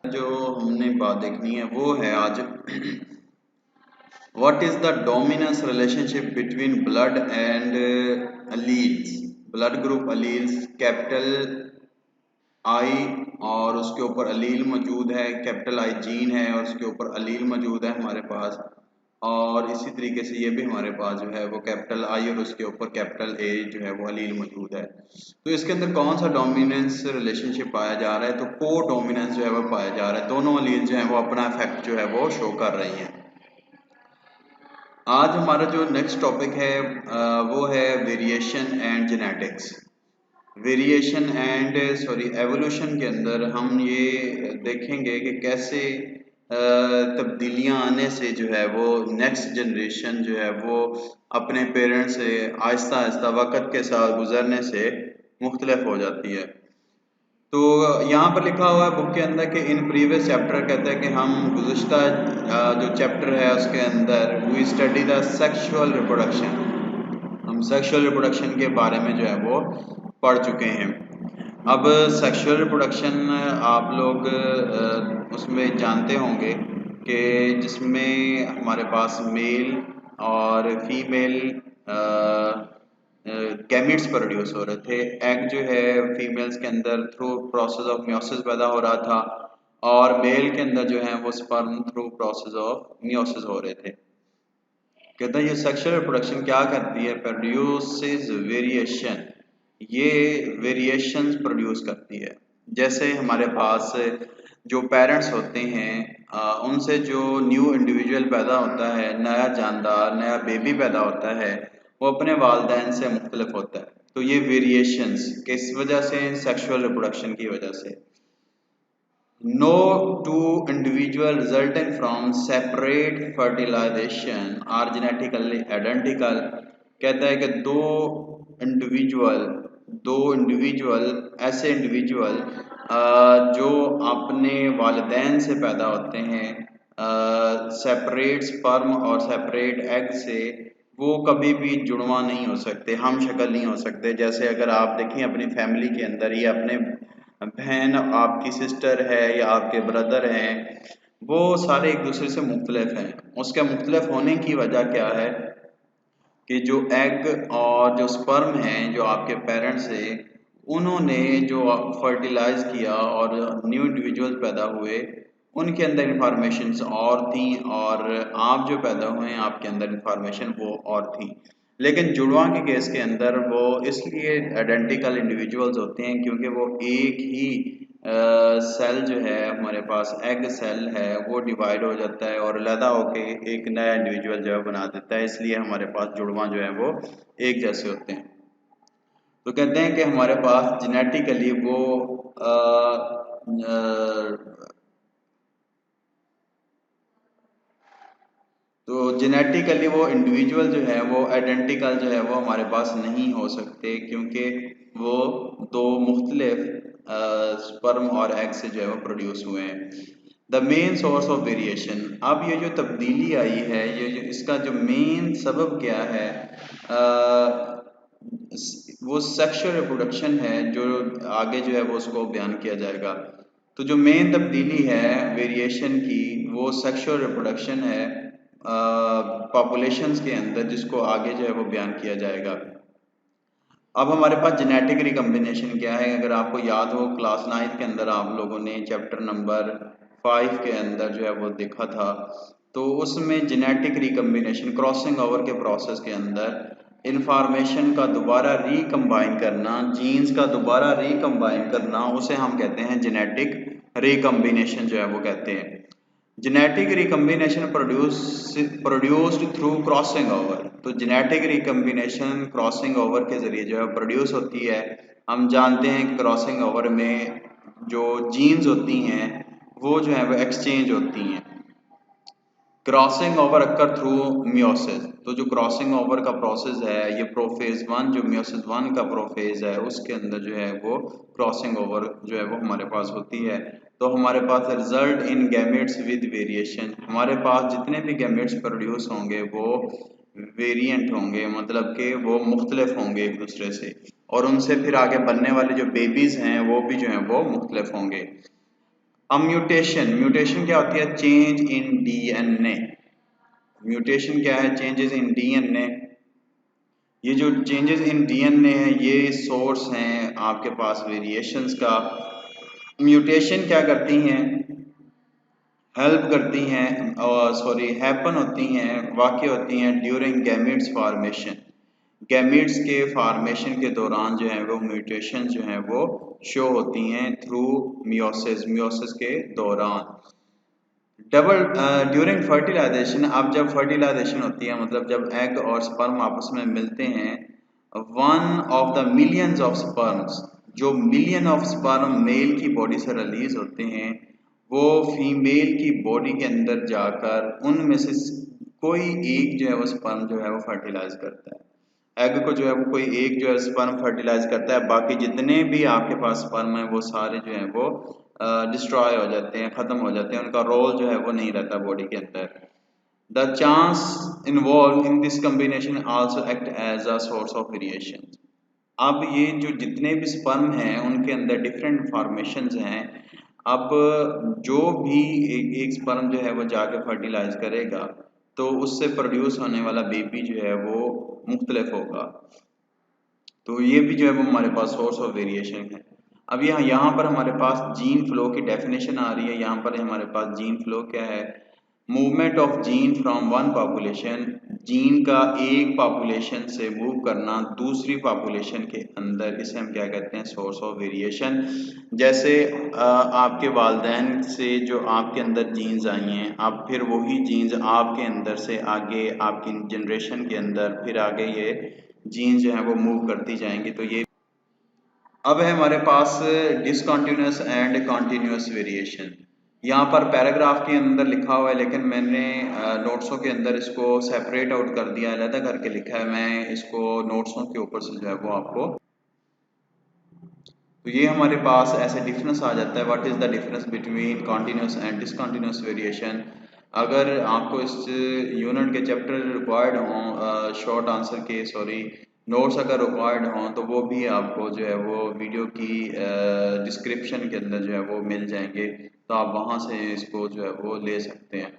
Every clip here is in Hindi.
जो हमने बात देखनी है वो है आज what is the dominance relationship between blood and alleles. Blood group alleles capital I और उसके ऊपर अलील मौजूद है, कैपिटल आई जीन है और उसके ऊपर अलील मौजूद है हमारे पास। और इसी तरीके से ये भी हमारे पास जो है वो कैपिटल आई और उसके ऊपर कैपिटल ए जो है वो अलील मौजूद है। तो इसके अंदर कौन सा डोमिनेंस रिलेशनशिप पाया जा रहा है? तो को डोमिनेंस जो है वो पाया जा रहा है। दोनों अलील जो है वो अपना इफेक्ट जो है वो शो कर रही हैं। आज हमारा जो नेक्स्ट टॉपिक है वो है variation and genetics. Variation and evolution के अंदर हम ये देखेंगे कि कैसे तब्दीलियां आने से जो है वो नेक्स्ट जनरेशन जो है वो अपने पेरेंट्स से आहिस्ता आहिस्ता वक़्त के साथ गुजरने से मुख्तलिफ हो जाती है। तो यहाँ पर लिखा हुआ है बुक के अंदर कि इन प्रीवियस चैप्टर कहते हैं कि हम गुज़िश्ता जो चैप्टर है उसके अंदर we study the sexual reproduction. हम सेक्सुअल रिप्रोडक्शन के बारे में जो है वो पढ़ चुके हैं। अब सेक्सुअल रिप्रोडक्शन आप लोग उसमें जानते होंगे कि जिसमें हमारे पास मेल और फीमेल गैमेट्स प्रोड्यूस हो रहे थे। एग जो है फीमेल्स के अंदर थ्रू प्रोसेस ऑफ मियोसिस पैदा हो रहा था और मेल के अंदर जो है वो sperm through process of meiosis हो रहे थे। कहते हैं ये सेक्सुअल रिप्रोडक्शन क्या करती है? Produces variation. ये वेरिएशंस प्रोड्यूस करती है। जैसे हमारे पास जो पेरेंट्स होते हैं उनसे जो न्यू इंडिविजुअल पैदा होता है, नया जानदार नया बेबी पैदा होता है, वो अपने वालिदैन से मुख्तलिफ होता है। तो ये वेरिएशंस किस वजह से? सेक्सुअल रिप्रोडक्शन की वजह से। No two individuals resulting from separate fertilization are genetically identical। कहता है कि दो इंडिविजुअल ऐसे इंडिविजुअल जो अपने वालिदैन से पैदा होते हैं सेपरेट स्पर्म और सेपरेट एग से, वो कभी भी जुड़वा नहीं हो सकते, हम शक्ल नहीं हो सकते। जैसे अगर आप देखें अपनी फैमिली के अंदर या अपने बहन आपकी सिस्टर है या आपके ब्रदर हैं, वो सारे एक दूसरे से मुख्तलिफ हैं। उसके मुख्तलिफ होने की वजह क्या है कि जो एग और जो स्पर्म हैं जो आपके पेरेंट्स से, उन्होंने जो फर्टिलाइज किया और न्यू इंडिविजुअल पैदा हुए, उनके अंदर इंफॉर्मेशन और थी और आप जो पैदा हुए हैं आपके अंदर इंफॉर्मेशन वो और थी। लेकिन जुड़वा के केस के अंदर वो इसलिए आइडेंटिकल इंडिविजुअल्स होते हैं क्योंकि वो एक ही सेल जो है हमारे पास एग सेल है वो डिवाइड हो जाता है और अलहदा होके एक नया इंडिविजुअल जो है बना देता है, इसलिए हमारे पास जुड़वा जो है वो एक जैसे होते हैं। तो कहते हैं कि हमारे पास जेनेटिकली वो तो जेनेटिकली वो इंडिविजुअल जो है वो आइडेंटिकल जो है वो हमारे पास नहीं हो सकते क्योंकि वो दो मुख्तलिफ स्पर्म और एग से जो है वो प्रोड्यूस हुए हैं। The main source of variation. अब ये जो तब्दीली आई है, ये जो इसका जो मेन सबब क्या है, वो सेक्सुअल रिप्रोडक्शन है, जो आगे जो है वो उसको बयान किया जाएगा। तो जो मेन तब्दीली है वेरिएशन की वो सेक्सुअल रिप्रोडक्शन है पॉपुलेशंस के अंदर, जिसको आगे जो है वो बयान किया जाएगा। अब हमारे पास जेनेटिक रिकम्बिनेशन क्या है? अगर आपको याद हो क्लास 9 के अंदर आप लोगों ने चैप्टर नंबर 5 के अंदर जो है वो देखा था, तो उसमें जेनेटिक रिकम्बिनेशन क्रॉसिंग ओवर के प्रोसेस के अंदर इंफॉर्मेशन का दोबारा रिकम्बाइन करना, जीन्स का दोबारा रिकम्बाइन करना, उसे हम कहते हैं जेनेटिक रिकम्बिनेशन जो है वो कहते हैं। Genetic recombination produced through crossing over. तो जेनेटिक रिकम्बिनेशन क्रॉसिंग ओवर के जरिए जो है प्रोड्यूस होती है। हम जानते हैं कि क्रॉसिंग ओवर में जो जीन्स होती हैं वो जो है वो एक्सचेंज होती हैं। Crossing over occur through meiosis. तो जो क्रॉसिंग ओवर का प्रोसेस है ये प्रोफेज 1 जो मियोसिस 1 का प्रोफेज है उसके अंदर जो है वो क्रॉसिंग ओवर जो है वो हमारे पास होती है। तो हमारे पास result in gametes with variation. हमारे पास जितने भी गैमेट्स प्रोड्यूस होंगे वो वेरिएंट होंगे, मतलब कि वो मुख्तलिफ होंगे एक दूसरे से, और उनसे फिर आगे बनने वाले जो बेबीज हैं वो भी जो हैं वो मुख्तलिफ होंगे। अब म्यूटेशन क्या होती है? Change in DNA. म्यूटेशन क्या है? Changes in DNA. ये जो चेंजेस इन डीएनए है ये सोर्स हैं आपके पास वेरिएशंस का। म्यूटेशन क्या करती हैं? हेल्प करती हैं, और सॉरी हैपन होती हैं, वाक़ होती हैं ड्यूरिंग गैमीट्स फॉर्मेशन। गैमीट्स के फॉर्मेशन के दौरान जो है वो म्यूटेशन जो है वो शो होती हैं थ्रू मियोसिस के दौरान। डबल ड्यूरिंग फर्टिलाइजेशन, अब जब फर्टिलाइजेशन होती है मतलब जब एग और स्पर्म आपस में मिलते हैं, one of the millions of sperms, जो मिलियन ऑफ स्पर्म मेल की बॉडी से रिलीज होते हैं वो फीमेल की बॉडी के अंदर जाकर उनमें से कोई एक जो है वो स्पर्म जो है वो फर्टिलाइज करता है। एग को जो है वो कोई एक जो है स्पर्म फर्टिलाइज करता है, बाकी जितने भी आपके पास स्पर्म है वो सारे जो है वो डिस्ट्रॉय हो जाते हैं, ख़त्म हो जाते हैं, उनका रोल जो है वो नहीं रहता बॉडी के अंदर। The chance involve in this combination also act as a source of variation. अब ये जो जितने भी स्पर्म हैं उनके अंदर डिफरेंट फॉर्मेशंस हैं। अब जो भी एक स्पर्म जो है वो जाके फर्टिलाइज करेगा तो उससे प्रोड्यूस होने वाला बेबी जो है वो मुख्तलिफ होगा। तो ये भी जो है वो हमारे पास सोर्स ऑफ वेरिएशन है। अब यहाँ पर हमारे पास जीन फ्लो की डेफिनेशन आ रही है। यहाँ पर हमारे पास जीन फ्लो क्या है? Movement of gene from one population, gene का एक पॉपुलेशन से मूव करना दूसरी पॉपुलेशन के अंदर, इसे हम क्या कहते हैं? Source of variation. जैसे आपके वालिदैन से जो आपके अंदर जीन्स आई हैं, अब फिर वही जीन्स आपके अंदर से आगे आपकी जनरेशन के अंदर फिर आगे ये जीन्स जो है वो मूव करती जाएंगी। तो ये अब है हमारे पास डिसकंटिन्यूस एंड कंटिन्यूस वेरिएशन। यहाँ पर पैराग्राफ के अंदर लिखा हुआ है लेकिन मैंने नोट्सों के अंदर इसको सेपरेट आउट कर दिया, अलग करके लिखा है। मैं इसको नोट्सों के ऊपर से जो है वो आपको, तो ये हमारे पास ऐसे डिफरेंस आ जाता है। What is the difference between continuous and discontinuous variation. अगर आपको इस यूनिट के चैप्टर रिक्वायर्ड हों, शॉर्ट आंसर के सॉरी नोट्स अगर रिक्वायर्ड हों तो वो भी आपको जो है वो वीडियो की डिस्क्रिप्शन के अंदर जो है वो मिल जाएंगे, तो आप वहाँ से इसको जो है वो ले सकते हैं।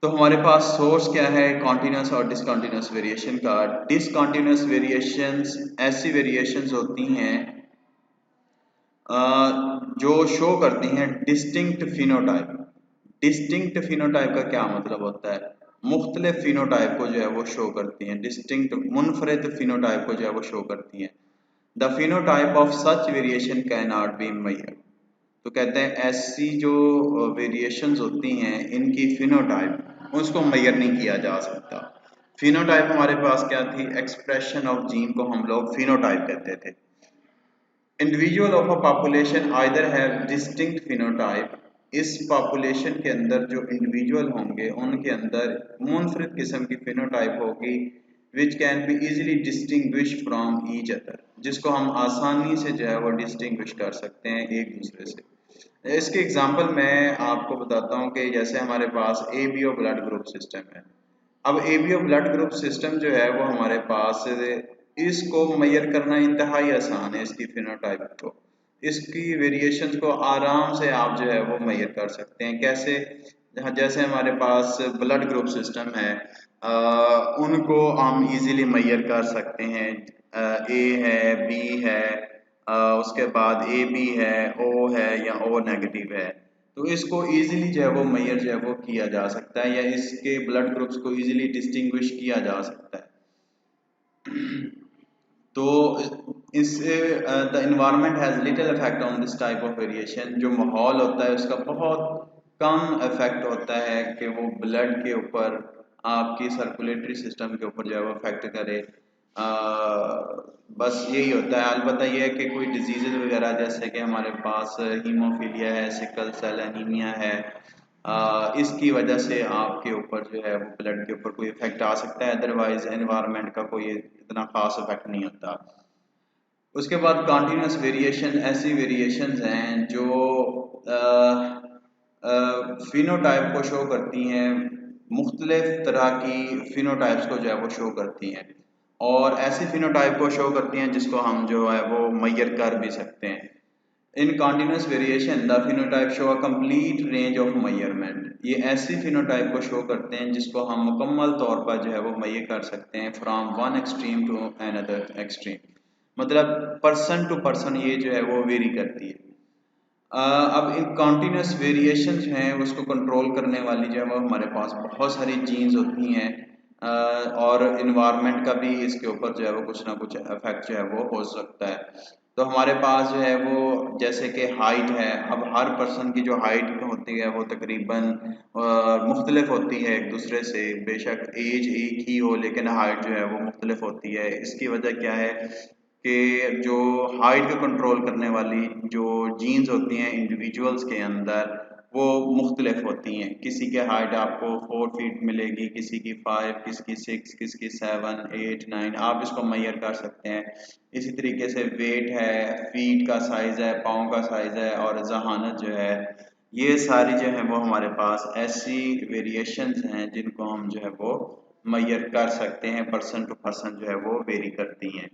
तो हमारे पास सोर्स क्या है कॉन्टिन्यूस और डिसकंटिन्यूस वेरिएशन का? डिसकंटिन्यूस वेरिएशंस ऐसी वेरिएशंस होती हैं जो शो करती हैं डिस्टिंक्ट फिनोटाइप। डिस्टिंक्ट फिनोटाइप का क्या मतलब होता है? मुख्तलिफ फिनोटाइप को जो है वो शो करती हैं, डिस्टिंक्ट मुनफरिद फिनोटाइप को जो है वो शो करती हैं। The phenotype of such variation can not be measured. तो कहते हैं ऐसी जो वेरिएशंस होती हैं इनकी फिनोटाइप उसको मेजर नहीं किया जा सकता। फिनोटाइप हमारे पास क्या थी? एक्सप्रेशन ऑफ जीन को हम लोग फिनोटाइप कहते थे। Individual of a population either have distinct phenotype, इस पॉपुलेशन के अंदर जो इंडिविजुअल होंगे उनके अंदर मुनफरिद किस्म की फिनोटाइप होगी which can be easily distinguish from each other, जिसको हम आसानी से जो है वो डिस्टिंग्विश कर सकते हैं एक दूसरे से। इसके एग्जांपल मैं आपको बताता हूँ कि जैसे हमारे पास एबीओ ब्लड ग्रुप सिस्टम है। अब एबीओ ब्लड ग्रुप सिस्टम जो है वो हमारे पास, इसको मेजर करना इंतहाई आसान है। इसकी फिनोटाइप को, इसकी वेरिएशंस को आराम से आप जो है वो मेजर कर सकते हैं। कैसे? जैसे हमारे पास ब्लड ग्रुप सिस्टम है, उनको हम इजीली मेजर कर सकते हैं। ए है, बी है, उसके बाद ए बी है, ओ है या ओ नेगेटिव है। तो इसको इजीली जो है वो मेजर जो है वो किया जा सकता है, या इसके ब्लड ग्रुप्स को इजीली डिस्टिंग्विश किया जा सकता है। तो इस the environment has little effect on this type of variation. जो माहौल होता है उसका बहुत कम इफेक्ट होता है कि वो ब्लड के ऊपर, आपकी सर्कुलेटरी सिस्टम के ऊपर जो है वो इफेक्ट करे। बस यही होता है। अलबत्ता ये है कि कोई डिजीज़ वगैरह जैसे कि हमारे पास हीमोफीलिया है, सिकल सेल एनीमिया है, इसकी वजह से आपके ऊपर जो है वो ब्लड के ऊपर कोई इफेक्ट आ सकता है, अदरवाइज एनवायरनमेंट का कोई इतना खास इफेक्ट नहीं होता। उसके बाद कंटिन्यूस वेरिएशन ऐसी वेरिएशंस हैं जो फिनोटाइप को शो करती हैं, मुख्तलिफ तरह की फिनोटाइप्स को जो है वो शो करती हैं, और ऐसी फिनोटाइप को शो करती हैं जिसको हम जो है वो मेजर कर भी सकते हैं। In continuous variation the phenotype show a complete range of measurement. ये ऐसी फिनोटाइप को शो करते हैं जिसको हम मुकम्मल तौर पर जो है वो मेजर कर सकते हैं from one extreme to another extreme. मतलब पर्सन टू पर्सन ये जो है वो वेरी करती है। अब इन कॉन्टीन्यूस वेरिएशन हैं उसको कंट्रोल करने वाली जो है वो हमारे पास बहुत सारी जीन्स होती हैं, और इन्वायरमेंट का भी इसके ऊपर जो है वो कुछ ना कुछ इफेक्ट जो है वो हो सकता है। तो हमारे पास जो है वो जैसे कि हाइट है, अब हर पर्सन की जो हाइट होती है वो तकरीबन मुख्तलिफ होती है एक दूसरे से। बेशक एज एक ही हो लेकिन हाइट जो है वो मुख्तलिफ होती है। इसकी वजह क्या है कि जो हाइट को कंट्रोल करने वाली जो जीन्स होती हैं इंडिविजुअल्स के अंदर वो मुख्तलिफ होती हैं। किसी के हाइट आपको 4 फीट मिलेगी, किसी की 5, किसी की 6, किसी की 7, 8, 9, आप इसको मेजर कर सकते हैं। इसी तरीके से वेट है, फीट का साइज़ है, पाँव का साइज़ है और जहानत जो है, ये सारी जो है वो हमारे पास ऐसी वेरिएशंस हैं जिनको हम जो है वो मेजर कर सकते हैं। पर्सन टू पर्सन जो है वो वेरी करती हैं।